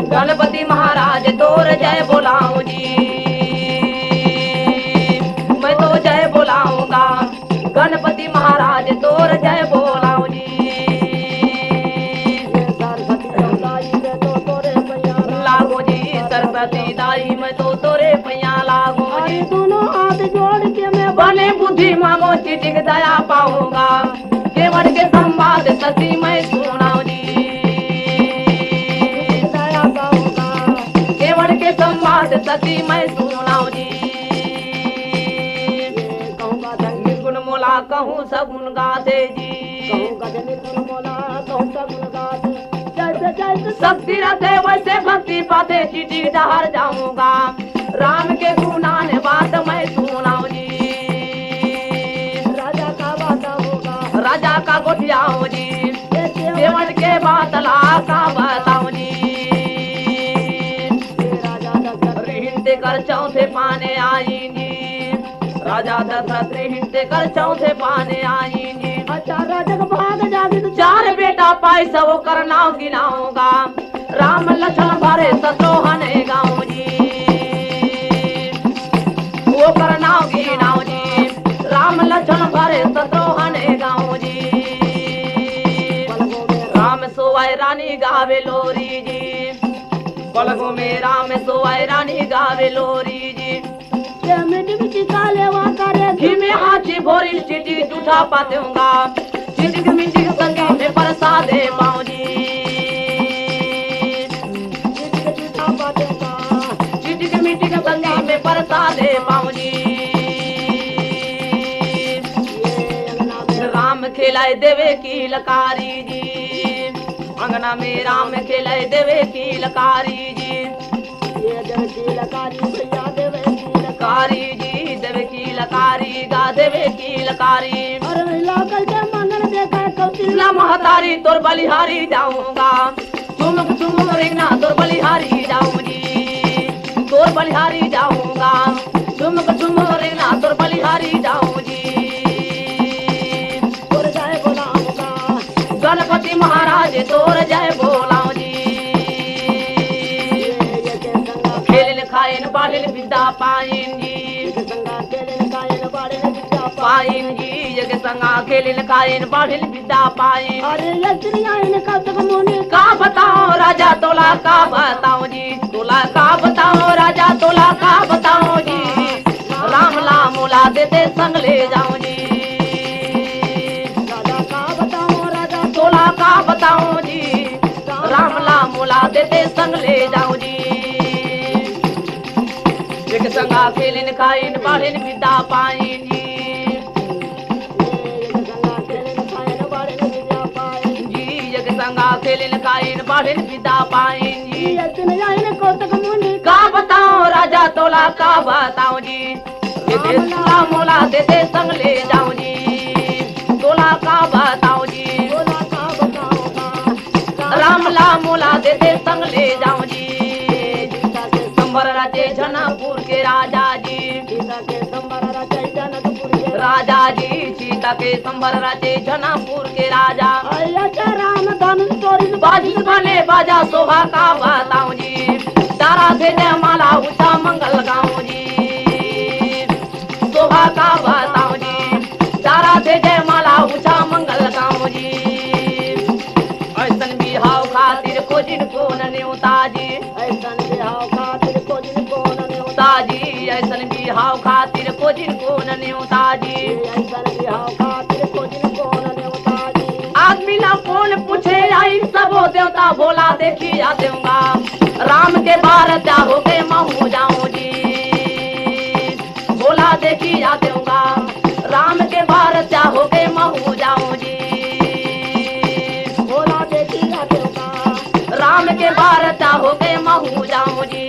गणपति महाराज तोर जय बोलाऊं जी, मैं तो जय बोलाऊंगा। गणपति महाराज तोर जय बोलाऊं जी। लागो जी सरस्वती दाई मैं तो तोरे पैया लागो जी। दोनों हाथ जोड़ के मैं बने बुद्धि मांगो चिटिक दया पाऊंगा। केवट के संवाद सती मैं सुनाऊं जी। संवाद सती मैं सुनाऊं जी। निर्गुण मोला कहूँ सगुन गाते जी। शक्ति रथे वैसे भक्ति पाते चिटी डहर जाऊंगा। राम के गुणान बात मैं सुनाऊं जी। राजा का बात होगा, राजा का गोठियाऊं जी। केवट के बातला का बताऊं जी। कर चौथे पाने आई जी। राजा दशरथ हिंदे कर चौथे पाने आई जी। अच्छा राजा का भाग जागे तो चार बेटा पाई सब करना गिनाऊंगा। राम लक्ष्मण भरे शत्रुघ्न गाऊं जी। वो करना गिनाऊं जी। राम लक्ष्मण भरे शत्रुघ्न गाऊं जी। राम सोवाय रानी गावे लोरी जी। पलकों में राम सोवाय रानी गावे लोरी जी। मिट्टी काले वहाँ करे धीमे हाथी भोरी चिटी जूठा पातेऊंगा। चिटिक मिटिक संगी में प्रसादे पाऊं जी। जूठा पातेगा, चिटिक मिटिक संगी में प्रसादे पाऊं जी। राम खिलाए देवे की लकारी जी। अंगना में राम खिलाए देवे की लकारी जी। ये देवे की लकारी भैया देवे की लकारी जी देवे की लकारी गा देवे की लकारी। अरे लागल के मंगल देखा कौशल्या महतारी तोर बलिहारी जाऊंगा। चुमुक चुमुक रेंगना तोर बलिहारी जाऊं जी। तोर बलिहारी जाऊंगा। चुमुक चुमुक रेंगना तोर बलिहारी जाऊं जी। तोर जय बोलाऊंगा। गणपति महाराज तोर जय बोलाऊं जी। खेलन खायन बालिन विद्या पाइन जी। पाइन जी जग संगा खेलन खायन बालिन विद्या पाइन। अरे ये स्त्रियां इन कब तक मोने का बताओ राजा तोला का बताओ जी। तोला का बताओ राजा तोला का बताओ जी। राम ला मोला देते संग ले जाऊं जी। राजा का बताओ राजा तोला का बताओ जी। राम ला मोला देते संग ले जाऊं जी। एक संगा खेलिन खाइन बाढ़िन विद्या पाइन जी। संगा खेलिन खाइन बाढ़िन विद्या पाइन जी। का बताओ राजा तोला का बताओ जी। तोला मोला देते संग ले जाऊं जी। तोला का बताओ जी। राम ला मोला देते संग ले जाऊं जी। संबर राजे जनकपुर के राजा जी। राजा जी सीता के संबर राजे जनकपुर के राजा। राम धनुष तोरी बाजी बने बाजा शोभा का बताऊं जी। तारा से जयमाला ऊंचा मंगल गाऊं जी। शोभा का बताऊं जी। तारा से जयमाला ऊंचा मंगल गाऊं जी। ऐसन बिहाव खातिर खोजिन कोन न्योता जी। ऐसन बिहाव खातिर खोजिन कोन न्योता जी। ऐसन बिहाव खातिर खोजिन कोन न्योता जी। ऐसन बिहाव खातिर खोजिन कोन न्योता जी। आदमी ला कौन पूछे आई सबो देवता बोला देखी आ दूंगा। राम के बार त्या हो के महू जाऊं जी। बोला देखी आ दूंगा। राम के बार त्या हो के महू जाऊं जी। बोला देखी आ दूंगा। राम के बार त्या हो के महू जाऊं जी।